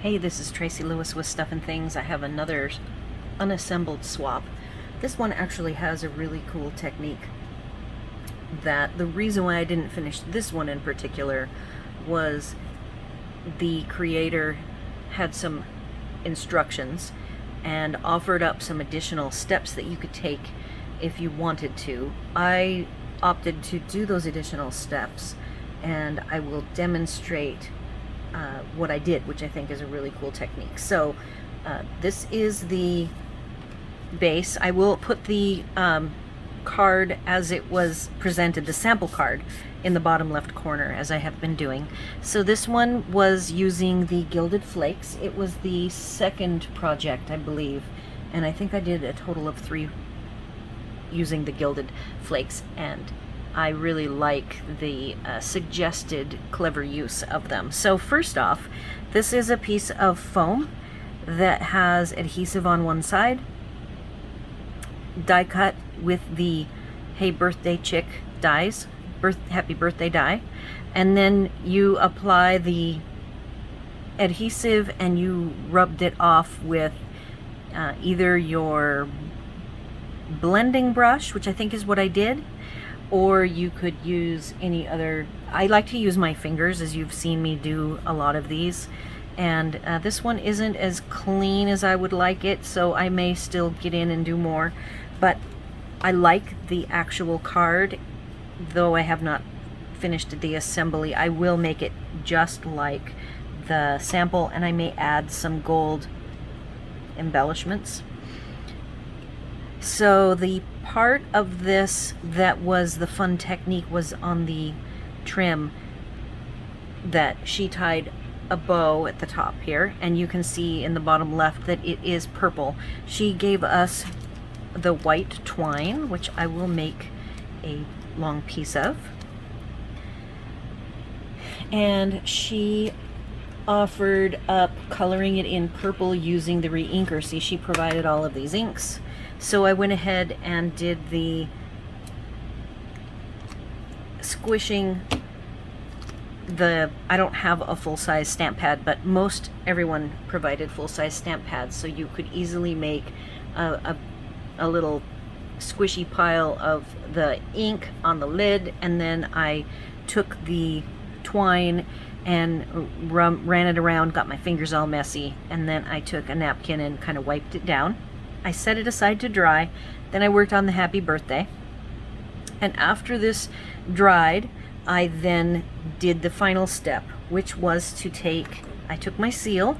Hey, this is Tracy Lewis with Stuff and Things. I have another unassembled swap. This one actually has a really cool technique that the reason why I didn't finish this one in particular was the creator had some instructions and offered up some additional steps that you could take if you wanted to. I opted to do those additional steps, and I will demonstrate what I did, which I think is a really cool technique. So this is the base. I will put the card as it was presented, the sample card, in the bottom left corner, as I have been doing. So this one was using the Gilded flakes. It was the second project, I believe, and I think I did a total of 3 using the Gilded flakes, and I really like the suggested clever use of them. So first off, this is a piece of foam that has adhesive on one side, die cut with the Hey Birthday Chick dies, Happy Birthday die, and then you apply the adhesive and you rubbed it off with either your blending brush, which I think is what I did, or you could use any other. I like to use my fingers, as you've seen me do a lot of these, and this one isn't as clean as I would like it, so I may still get in and do more, but I like the actual card. Though I have not finished the assembly, I will make it just like the sample, and I may add some gold embellishments. So the part of this that was the fun technique was on the trim that she tied a bow at the top here, and you can see in the bottom left that it is purple. She gave us the white twine, which I will make a long piece of, and she offered up coloring it in purple using the re-inker. See, she provided all of these inks. So I went ahead and did the squishing. I don't have a full-size stamp pad, but everyone provided full-size stamp pads, so you could easily make a little squishy pile of the ink on the lid, and then I took the twine and ran it around, got my fingers all messy, and then I took a napkin and kind of wiped it down. I set it aside to dry. Then I worked on the Happy Birthday. And after this dried, I then did the final step, which was to I took my seal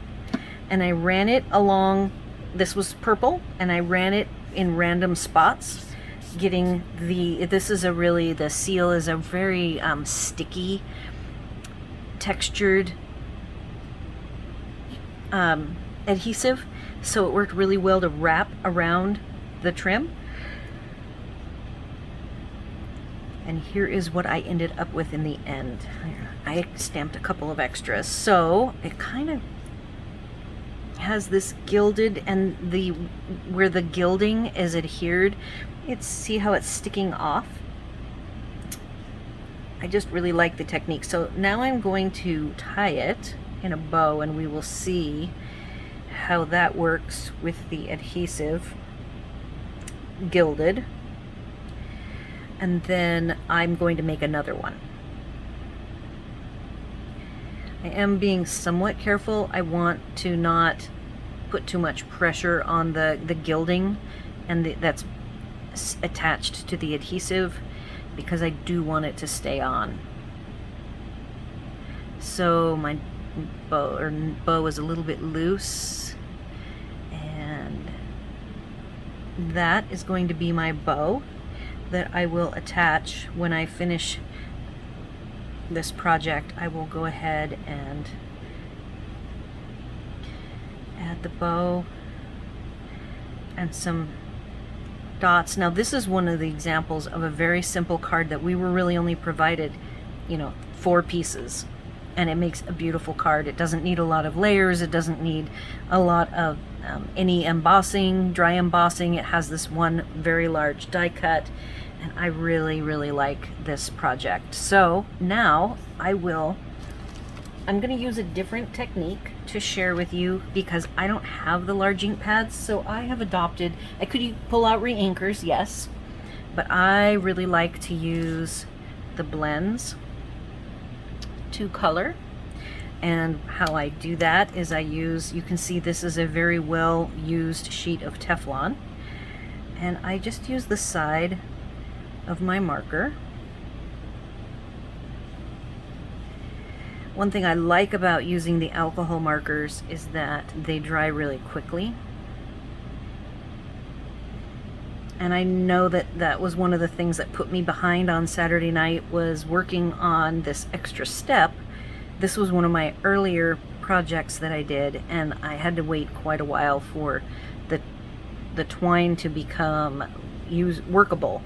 and I ran it along. This was purple, and I ran it in random spots, getting the seal is a very sticky, textured adhesive, so it worked really well to wrap around the trim. And here is what I ended up with in the end. I stamped a couple of extras, so it kind of has this gilded, and where the gilding is adhered, see how it's sticking off. I just really like the technique. So now I'm going to tie it in a bow, and we will see how that works with the adhesive gilded. And then I'm going to make another one. I am being somewhat careful. I want to not put too much pressure on the gilding and that's attached to the adhesive, because I do want it to stay on. So my bow is a little bit loose, and that is going to be my bow that I will attach when I finish this project. I will go ahead and add the bow and some dots. Now this is one of the examples of a very simple card that we were really only provided, 4 pieces, and it makes a beautiful card. It doesn't need a lot of layers. It doesn't need a lot of any embossing, dry embossing. It has this one very large die cut, and I really, really like this project. So now I will I'm going to use a different technique to share with you because I don't have the large ink pads, so I have adopted, I could pull out re-inkers, yes, but I really like to use the blends to color. And how I do that is I use, you can see this is a very well used sheet of Teflon, and I just use the side of my marker. One thing I like about using the alcohol markers is that they dry really quickly. And I know that that was one of the things that put me behind on Saturday night, was working on this extra step. This was one of my earlier projects that I did, and I had to wait quite a while for the twine to become workable,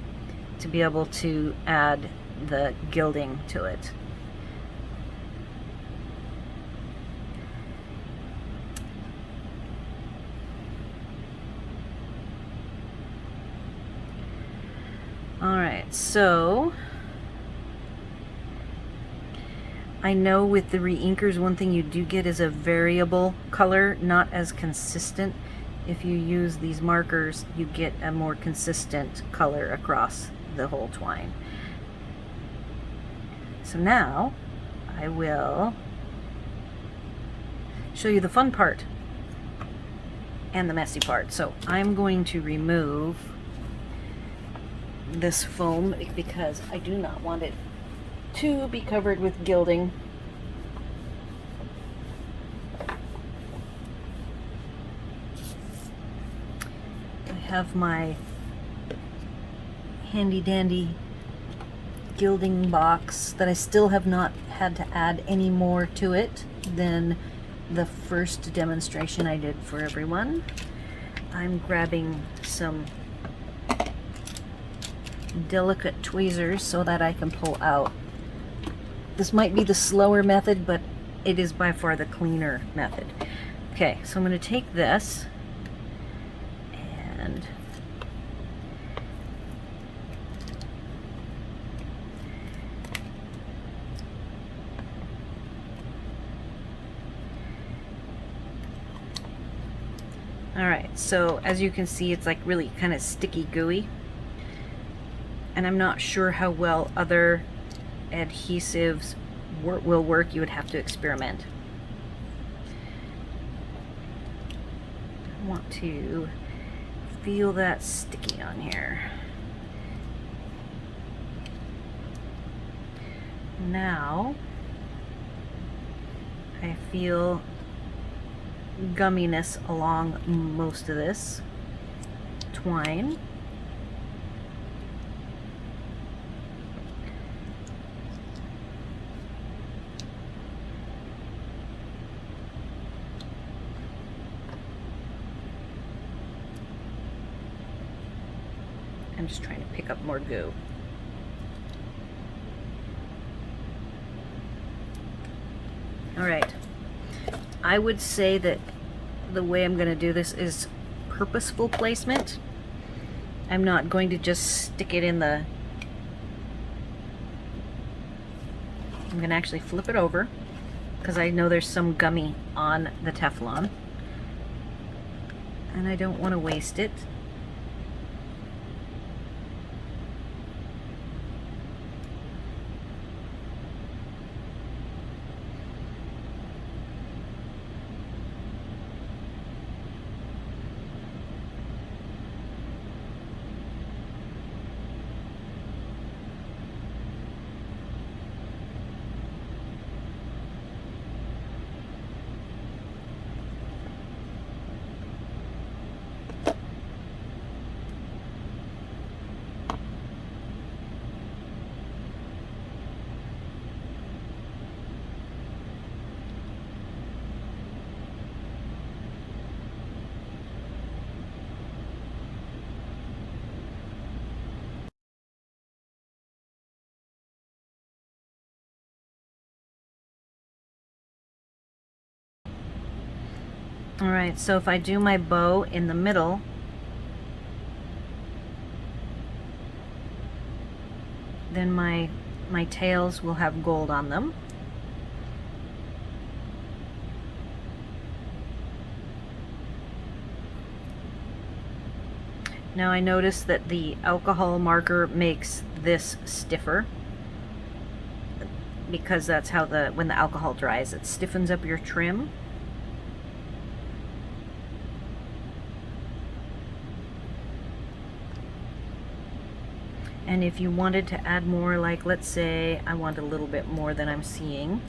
to be able to add the gilding to it. Alright, so I know with the re-inkers, one thing you do get is a variable color, not as consistent. If you use these markers, you get a more consistent color across the whole twine. So now I will show you the fun part and the messy part. So I'm going to remove this foam because I do not want it to be covered with gilding. I have my handy dandy gilding box that I still have not had to add any more to it than the first demonstration I did for everyone. I'm grabbing some delicate tweezers so that I can pull out. This might be the slower method, but it is by far the cleaner method. Okay, so I'm going to take this and alright, so as you can see, it's like really kind of sticky gooey. And I'm not sure how well other adhesives will work. You would have to experiment. I want to feel that sticky on here. Now I feel gumminess along most of this twine. I'm just trying to pick up more goo. Alright, I would say that the way I'm going to do this is purposeful placement. I'm not going to just stick it in the... I'm going to actually flip it over because I know there's some gummy on the Teflon and I don't want to waste it. Alright, so if I do my bow in the middle, then my tails will have gold on them. Now I notice that the alcohol marker makes this stiffer, because that's how when the alcohol dries, it stiffens up your trim. And if you wanted to add more, like let's say I want a little bit more than I'm seeing,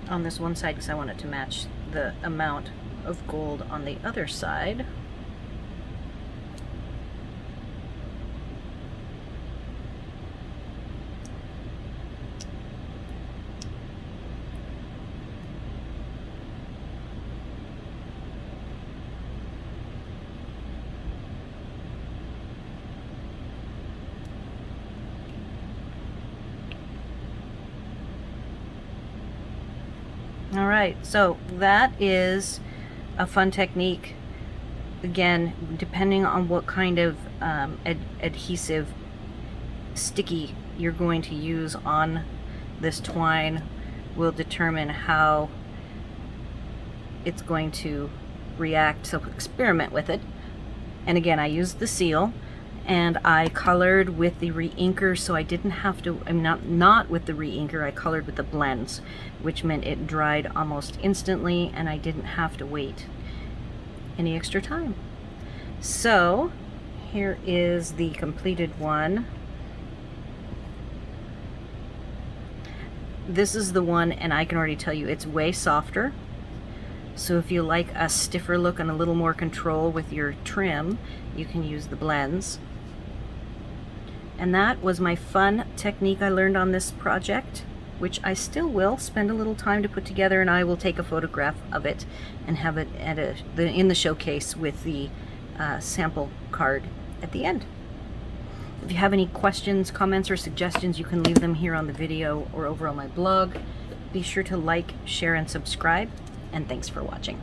on this one side, because I want it to match the amount of gold on the other side. All right, so that is a fun technique. Again, depending on what kind of adhesive sticky you're going to use on this twine will determine how it's going to react. So experiment with it. And again, I used the seal, and I colored with the re-inker, so I didn't have to, I'm not with the re-inker, I colored with the blends, which meant it dried almost instantly and I didn't have to wait any extra time. So here is the completed one. This is the one, and I can already tell you it's way softer. So if you like a stiffer look and a little more control with your trim, you can use the blends. And that was my fun technique I learned on this project, which I still will spend a little time to put together, and I will take a photograph of it and have it at in the showcase with the sample card at the end. If you have any questions, comments, or suggestions, you can leave them here on the video or over on my blog. Be sure to like, share, and subscribe, and thanks for watching.